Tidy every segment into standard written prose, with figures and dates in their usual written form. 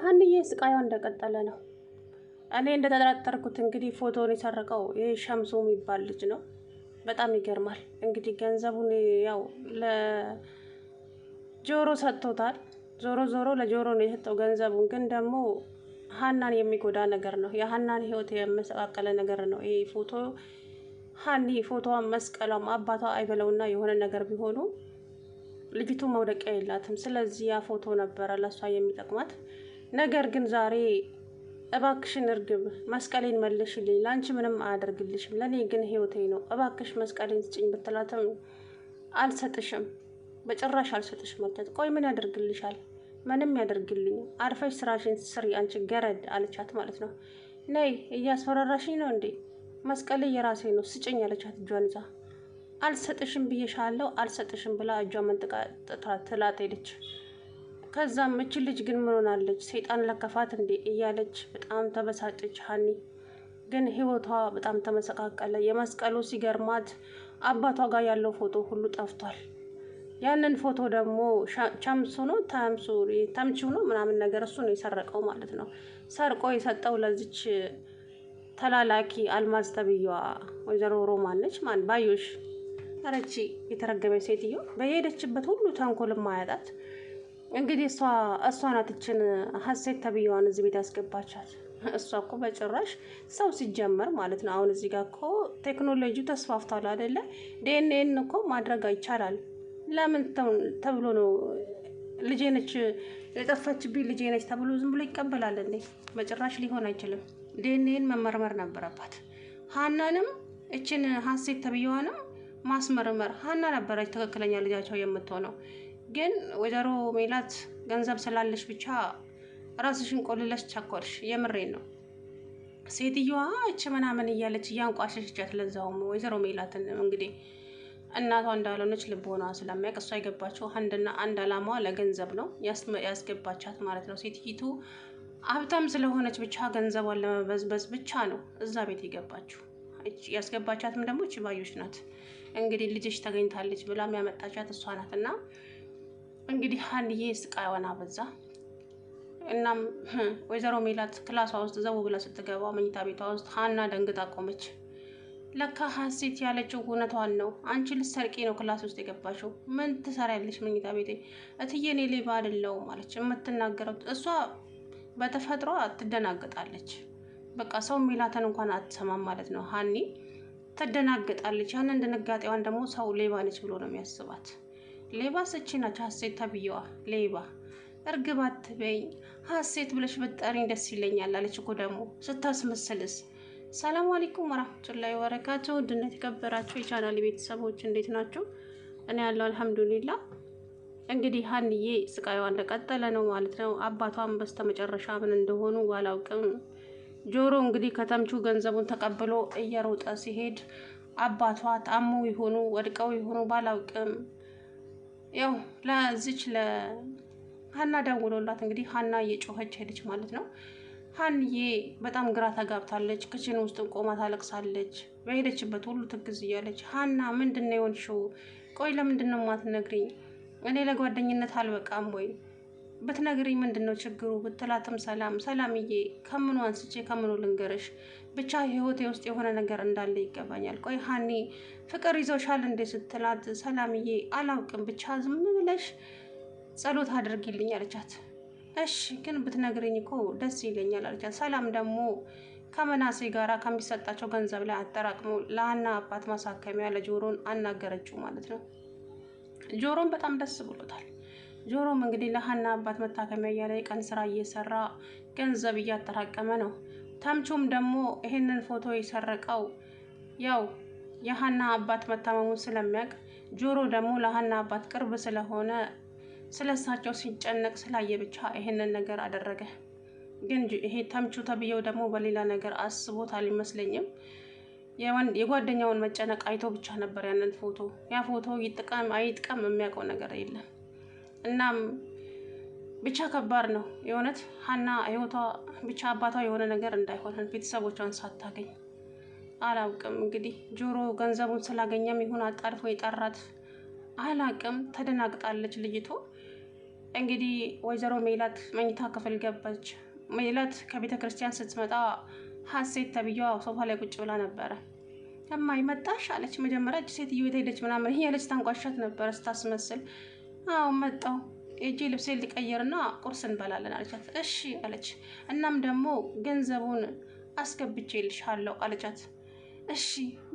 ሀንዬ ስቃይዋ እንደቀጠለ ነው። እኔ እንደተጠራጠርኩት እንግዲህ ፎቶውን የሰረቀው ይህ ሸምሱ የሚባል ልጅ ነው። በጣም ይገርማል። እንግዲህ ገንዘቡን ያው ለጆሮ ሰጥቶታል። ዞሮ ዞሮ ለጆሮ ነው የሰጠው ገንዘቡን። ግን ደግሞ ሀናን የሚጎዳ ነገር ነው። የሀናን ህይወት የመሰቃቀለ ነገር ነው ይሄ ፎቶ። ሀኒ ፎቶዋን መስቀሏም አባቷ አይበለውና የሆነ ነገር ቢሆኑ ልጅቱ መውደቂያ የላትም። ስለዚህ ያ ፎቶ ነበረ ለእሷ የሚጠቅማት። ነገር ግን ዛሬ እባክሽን እርግብ መስቀሌን መልሽልኝ፣ ለአንቺ ምንም አያደርግልሽም፣ ለእኔ ግን ህይወቴ ነው፣ እባክሽ መስቀሌን ስጭኝ ብትላትም አልሰጥሽም፣ በጭራሽ አልሰጥሽም አለቻት። ቆይ ምን ያደርግልሻል? ምንም ያደርግልኝ፣ አርፈሽ ስራሽን ስሪ አንቺ ገረድ አለቻት ማለት ነው። ነይ እያስፈራራሽኝ ነው እንዴ? መስቀሌ የራሴ ነው ስጭኝ አለቻት እጇን ይዛ። አልሰጥሽም ብዬሻለሁ አልሰጥሽም ብላ እጇ መንጥቃ ትላት ሄደች። ከዛም እች ልጅ ግን ምን ሆናለች? ሰይጣን ለከፋት እንዴ እያለች በጣም ተበሳጨች። ሀኒ ግን ህይወቷ በጣም ተመሰቃቀለ። የመስቀሉ ሲገርማት አባቷ ጋር ያለው ፎቶ ሁሉ ጠፍቷል። ያንን ፎቶ ደግሞ ቸምሱ ነው ተምቹ ነው ምናምን ነገር እሱ ነው የሰረቀው ማለት ነው። ሰርቆ የሰጠው ለዚች ተላላኪ አልማዝ ተብዬዋ ወይዘሮ ሮማን ነች። ማን ባዮሽ ረቺ የተረገመች ሴትዮ በሄደችበት ሁሉ ተንኮል ማያጣት። እንግዲህ እሷ ናት እችን ሀሴት ተብዬዋን እዚህ ቤት ያስገባቻት። እሷ እኮ በጭራሽ ሰው ሲጀመር ማለት ነው። አሁን እዚህ ጋር እኮ ቴክኖሎጂ ተስፋፍቷል አይደለ? ዲኤንኤን እኮ ማድረግ ይቻላል። ለምን ተብሎ ነው ልጄ ነች የጠፋችብኝ ልጄ ነች ተብሎ ዝም ብሎ ይቀበላል እንዴ? በጭራሽ ሊሆን አይችልም። ዲኤንኤን መመርመር ነበረባት። ሀናንም እችን ሀሴት ተብዬዋንም ማስመርመር። ሀና ነበረች ትክክለኛ ልጃቸው የምትሆነው። ግን ወይዘሮ ሜላት ገንዘብ ስላለሽ ብቻ ራስሽን ቆልለሽ ቸኮልሽ። የምሬን ነው። ሴትዮዋ እች ምናምን እያለች እያንቋሸሸቻት፣ ለዛውም ወይዘሮ ሜላትን እንግዲህ እናቷ እንዳልሆነች ልቦና ስለሚያውቅ እሷ የገባችው አንድና አንድ አላማዋ ለገንዘብ ነው ያስገባቻት ማለት ነው። ሴትይቱ ሀብታም ስለሆነች ብቻ ገንዘቧን ለመበዝበዝ ብቻ ነው እዛ ቤት የገባችው። ያስገባቻትም ደግሞ እች ባዮሽ ናት። እንግዲህ ልጅሽ ተገኝታለች ብላም ያመጣቻት እሷ ናት። እና እንግዲህ ሀንዬ ስቃይዋን አበዛ። እናም ወይዘሮ ሜላት ክላሷ ውስጥ ዘው ብላ ስትገባ መኝታ ቤቷ ውስጥ ሀና ደንግጣ ቆመች። ለካ ሀሴት ያለችው እውነቷን ነው። አንቺ ልትሰርቂ ነው ክላስ ውስጥ የገባችው? ምን ትሰሪያለሽ መኝታ ቤቴ? እትዬ እኔ ሌባ አይደለሁም አለች። የምትናገረው እሷ በተፈጥሮ ትደናገጣለች። በቃ ሰው ሜላትን እንኳን አትሰማም ማለት ነው። ሀኒ ትደናገጣለች። ያንን ድንጋጤዋን ደግሞ ሰው ሌባ ነች ብሎ ነው የሚያስባት። ሌባ ስቺ ናች ሀሴት ተብዬዋ ሌባ። እርግብ አትበይኝ ሀሴት ብለሽ ብትጠሪኝ ደስ ይለኛል አለች እኮ ደግሞ ስታስመስልስ። ሰላም አለይኩም ወራህመቱላሂ ወበረካቱ። ውድና የተከበራችሁ የቻናል ቤተሰቦች እንዴት ናችሁ? እኔ ያለው አልሐምዱሊላ። እንግዲህ ሀንዬ ስቃይዋ እንደቀጠለ ነው ማለት ነው። አባቷም በስተመጨረሻ ምን እንደሆኑ ባላውቅም ጆሮ እንግዲህ ከተምቹ ገንዘቡን ተቀብሎ እየሮጠ ሲሄድ አባቷ ታሙ ይሆኑ ወድቀው ይሆኑ ባላውቅም ያው ለዚች ለሀና ደውሎላት እንግዲህ ሀና እየጮኸች ሄደች ማለት ነው። ሀንዬ በጣም ግራ ተጋብታለች። ክችን ውስጥ ቆማ ታለቅሳለች። በሄደችበት ሁሉ ትግዝ እያለች ሀና ምንድን ነው የሆንሽው? ቆይ ለምንድን ነው የማትነግሪኝ? እኔ ለጓደኝነት አልበቃም ወይ? ብትነግሪኝ ምንድን ነው ችግሩ ብትላትም ሰላምዬ ከምኑ አንስቼ ከምኑ ልንገርሽ? ብቻ ህይወቴ ውስጥ የሆነ ነገር እንዳለ ይገባኛል። ቆይ ሀኒ ፍቅር ይዞሻል እንዴ ስትላት ሰላምዬ አላውቅም ብቻ ዝም ብለሽ ጸሎት አድርጊልኝ አለቻት። እሺ ግን ብትነግሪኝ እኮ ደስ ይለኛል አለቻት። ሰላም ደግሞ ከመናሴ ጋራ ከሚሰጣቸው ገንዘብ ላይ አጠራቅሞ ለሀና አባት ማሳከሚያ ለጆሮን አናገረችው ማለት ነው። ጆሮን በጣም ደስ ብሎታል። ጆሮም እንግዲህ ለሀና አባት መታከሚያ እያለ የቀን ስራ እየሰራ ገንዘብ እያጠራቀመ ነው። ተምቹም ደግሞ ይሄንን ፎቶ የሰረቀው ያው የሀና አባት መታመሙን ስለሚያውቅ፣ ጆሮ ደግሞ ለሀና አባት ቅርብ ስለሆነ ስለሳቸው ሲጨነቅ ስላየ ብቻ ይሄንን ነገር አደረገ። ግን ይሄ ተምቹ ተብዬው ደግሞ በሌላ ነገር አስቦት አልመስለኝም። የጓደኛውን መጨነቅ አይቶ ብቻ ነበር ያንን ፎቶ ያ ፎቶ ይጥቀም አይጥቀም የሚያውቀው ነገር የለም። እናም ብቻ ከባድ ነው የእውነት ሀና ህይወቷ ብቻ አባቷ የሆነ ነገር እንዳይሆን ቤተሰቦቿን ሳታገኝ አላውቅም። እንግዲህ ጆሮ ገንዘቡን ስላገኘም ይሁን አጣድፎ የጠራት አላውቅም። ተደናግጣለች ልጅቷ። እንግዲህ ወይዘሮ ሜላት መኝታ ክፍል ገባች። ሜላት ከቤተ ክርስቲያን ስትመጣ ሀሴት ተብዬዋ ሶፋ ላይ ቁጭ ብላ ነበረ። እማይ መጣሽ አለች። መጀመሪያ እጅ ሴትዮ የት ሄደች ምናምን እያለች ታንቋሻት ነበረ ስታስመስል። አዎ መጣሁ እጄ ልብሴን ሊቀይርና ቁርስ እንበላለን አለቻት። እሺ አለች። እናም ደግሞ ገንዘቡን አስገብቼልሻለሁ አለቻት። እሺ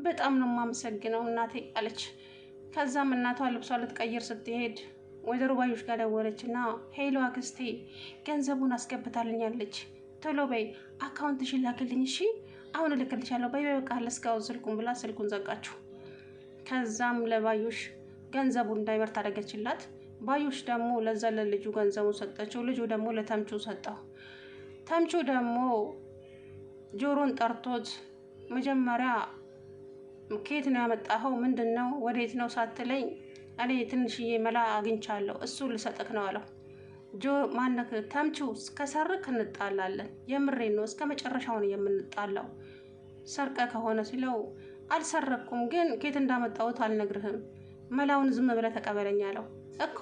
በጣም ነው የማመሰግነው እናቴ አለች። ከዛም እናቷ ልብሷ ልትቀይር ስትሄድ ወይዘሮ ባዩሽ ጋር ደወለችና ሄሎ አክስቴ ገንዘቡን አስገብታልኛለች፣ ቶሎ በይ አካውንትሽን ላክልኝ እሺ አሁን እልክልሻለሁ በይ በቃ ለስካው ስልኩን ብላ ስልኩን ዘጋችሁ። ከዛም ለባዩሽ ገንዘቡን እንዳይበር ታደረገችላት። ባዩሽ ደግሞ ለዛ ለልጁ ገንዘቡን ሰጠችው። ልጁ ደግሞ ለተምቹ ሰጠው። ተምቹ ደግሞ ጆሮን ጠርቶት መጀመሪያ ከየት ነው ያመጣኸው? ምንድነው? ወዴት ነው ሳትለኝ እኔ ትንሽዬ መላ አግኝቻለሁ እሱ ልሰጥክ ነው አለው። ማነክ ተምቹ ከሰርክ እንጣላለን፣ የምሬን ነው እስከ መጨረሻው ነው የምንጣላው፣ ሰርቀ ከሆነ ሲለው አልሰረኩም ግን ከየት እንዳመጣሁት አልነግርህም፣ መላውን ዝም ብለህ ተቀበለኝ አለው። እኮ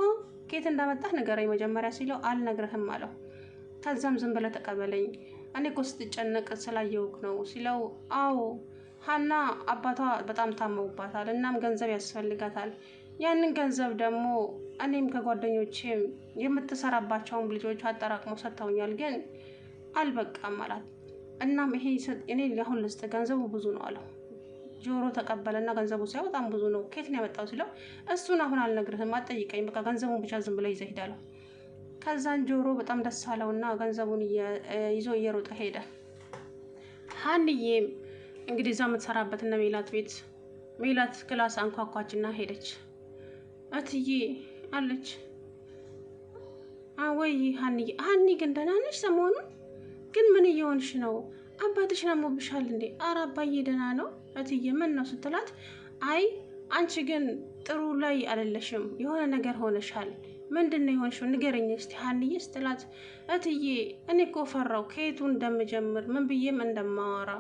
ከየት እንዳመጣህ ንገረኝ መጀመሪያ ሲለው አልነግርህም አለው። ከዛም ዝም ብለህ ተቀበለኝ እኔ እኮ ስትጨነቅ ስላየውክ ነው ሲለው አዎ ሀና አባቷ በጣም ታመውባታል እናም ገንዘብ ያስፈልጋታል፣ ያንን ገንዘብ ደግሞ እኔም ከጓደኞቼም የምትሰራባቸውን ልጆች አጠራቅሞ ሰጥተውኛል ግን አልበቃም አላት። እናም ይሄ እኔ አሁን ልስጥ ገንዘቡ ብዙ ነው አለው። ጆሮ ተቀበለና ገንዘቡ ሳይሆን በጣም ብዙ ነው ከየት ነው ያመጣው ሲለው እሱን አሁን አልነግርህም አትጠይቀኝ በቃ ገንዘቡን ብቻ ዝም ብለህ ይዘህ ሂድ አለው። ከዛን ጆሮ በጣም ደስ አለውና ገንዘቡን ይዞ እየሮጠ ሄደ። ሀንዬም እንግዲህ እዛ የምትሰራበት እነ ሜላት ቤት ሜላት ክላስ አንኳኳችና ሄደች። እትዬ አለች። አወይ ሀኒ ግን ደህና ነሽ? ሰሞኑን ግን ምን እየሆንሽ ነው? አባትሽ አሞብሻል እንዴ? ኧረ አባዬ ደህና ነው እትዬ ምን ነው ስትላት፣ አይ አንቺ ግን ጥሩ ላይ አይደለሽም የሆነ ነገር ሆነሻል። ምንድነው የሆንሽው? ንገረኝ እስቲ ሀኒዬ ስትላት፣ እትዬ እኔ እኮ ፈራው ከየቱ እንደምጀምር ምን ብዬም እንደማወራ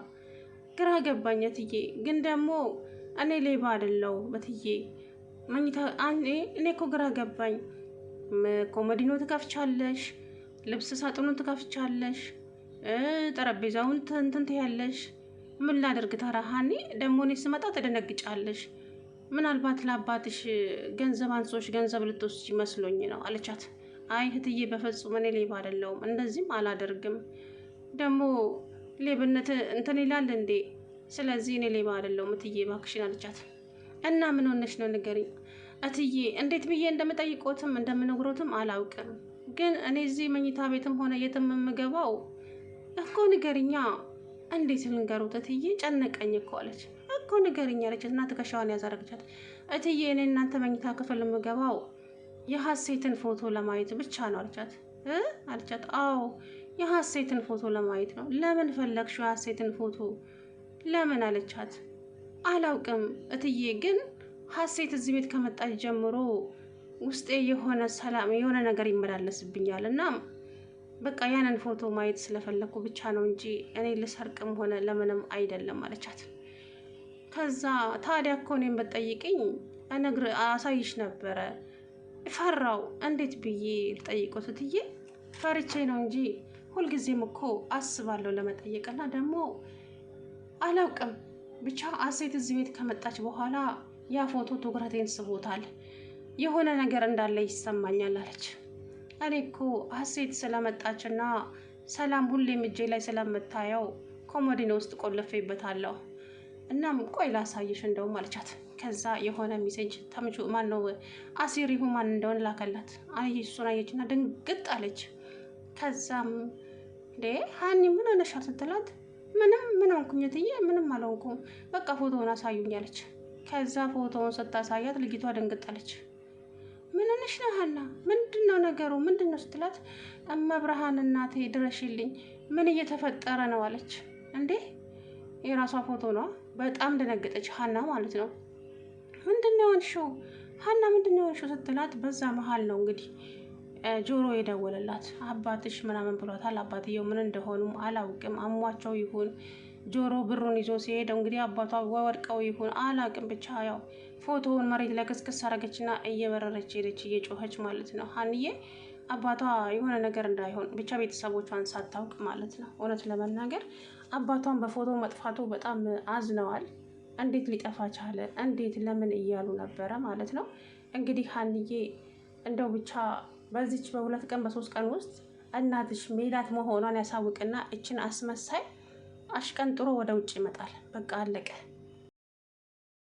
ግራ ገባኝ እትዬ። ግን ደግሞ እኔ ሌባ አይደለው እትዬ መኝታ እኔ እኮ ግራ ገባኝ። ኮመዲኖ ትከፍቻለሽ፣ ልብስ ሳጥኑን ትከፍቻለሽ፣ ጠረጴዛውን እንትን ትያለሽ። ምን ላደርግ ታዲያ ሀኒ? ደግሞ እኔ ስመጣ ትደነግጫለሽ። ምናልባት ለአባትሽ ገንዘብ አንሶሽ ገንዘብ ልትወስጂ መስሎኝ ነው አለቻት። አይ እህትዬ በፍጹም እኔ ሌባ አይደለሁም፣ እንደዚህም አላደርግም። ደግሞ ሌብነት እንትን ይላል እንዴ? ስለዚህ እኔ ሌባ አይደለሁም እትዬ እባክሽን አለቻት። እና ምን ሆነሽ ነው ንገሪኝ እትዬ። እንዴት ብዬ እንደምጠይቆትም እንደምነግሮትም አላውቅም፣ ግን እኔ እዚህ መኝታ ቤትም ሆነ የትም የምገባው እኮ ንገሪኛ። እንዴት ልንገሩት እትዬ? ጨነቀኝ እኮ አለች። እኮ ንገሪኝ አለች እና ትከሻዋን ያዛረገቻት። እትዬ እኔ እናንተ መኝታ ክፍል የምገባው የሀሴትን ፎቶ ለማየት ብቻ ነው አለቻት። አለቻት። አዎ የሀሴትን ፎቶ ለማየት ነው። ለምን ፈለግሽው የሀሴትን ፎቶ ለምን አለቻት። አላውቅም እትዬ፣ ግን ሀሴት እዚህ ቤት ከመጣች ጀምሮ ውስጤ የሆነ ሰላም የሆነ ነገር ይመላለስብኛል እና በቃ ያንን ፎቶ ማየት ስለፈለኩ ብቻ ነው እንጂ እኔ ልሰርቅም ሆነ ለምንም አይደለም አለቻት። ከዛ ታዲያ እኮ እኔን ብትጠይቅኝ አሳይሽ ነበረ፣ ፈራው። እንዴት ብዬ ልጠይቆት እትዬ? ፈርቼ ነው እንጂ ሁልጊዜም እኮ አስባለሁ ለመጠየቅና ደግሞ አላውቅም ብቻ ሀሴት እዚህ ቤት ከመጣች በኋላ ያ ፎቶ ትኩረቴን ስቦታል፣ የሆነ ነገር እንዳለ ይሰማኛል አለች። እኔ እኮ ሀሴት ስለመጣችና ሰላም ሁሌም እጄ ላይ ስለምታየው ኮሞዲኖ ውስጥ ቆልፌበታለሁ። እናም ቆይ ላሳይሽ እንደውም አለቻት። ከዛ የሆነ ሜሴጅ ተምቹ ማነው አሲር ይሁን ማን እንደሆነ ላከላት። አይ እሱን አየችና ድንግጥ አለች። ከዛም እንዴ ሀኒ ምን ሆነሻል ስትላት፣ ምን ሆንኩኝ እትዬ? ምንም አልሆንኩም፣ በቃ ፎቶውን አሳዩኝ አለች። ከዛ ፎቶውን ስታሳያት ልጅቷ ደንግጣለች። ምን ሆነሽ ነው ሀና? ምንድነው ነገሩ? ምንድነው ስትላት፣ እመብርሃን እናቴ ድረሽልኝ፣ ምን እየተፈጠረ ነው አለች። እንዴ የራሷ ፎቶ ነው። በጣም ደነገጠች ሀና ማለት ነው። ምንድነው የሆንሽው ሀና? ምንድነው የሆንሽው ስትላት፣ በዛ መሀል ነው እንግዲህ ጆሮ የደወለላት። አባትሽ ምናምን ብሏታል። አባትየው ምን እንደሆኑም አላውቅም፣ አሟቸው ይሁን ጆሮ ብሩን ይዞ ሲሄድ እንግዲህ አባቷ ወድቀው ይሁን አላውቅም፣ ብቻ ያው ፎቶውን መሬት ላይ ክስክስ አረገችና እየበረረች ሄደች፣ እየጮኸች ማለት ነው። ሀንዬ አባቷ የሆነ ነገር እንዳይሆን ብቻ ቤተሰቦቿን ሳታውቅ ማለት ነው። እውነት ለመናገር አባቷን በፎቶ መጥፋቱ በጣም አዝነዋል። እንዴት ሊጠፋ ቻለ? እንዴት ለምን እያሉ ነበረ ማለት ነው። እንግዲህ ሀንዬ እንደው ብቻ በዚች በ2 ቀን በ3 ቀን ውስጥ እናትሽ ሜላት መሆኗን ያሳውቅና እችን አስመሳይ አሽቀንጥሮ ወደ ውጭ ይመጣል። በቃ አለቀ።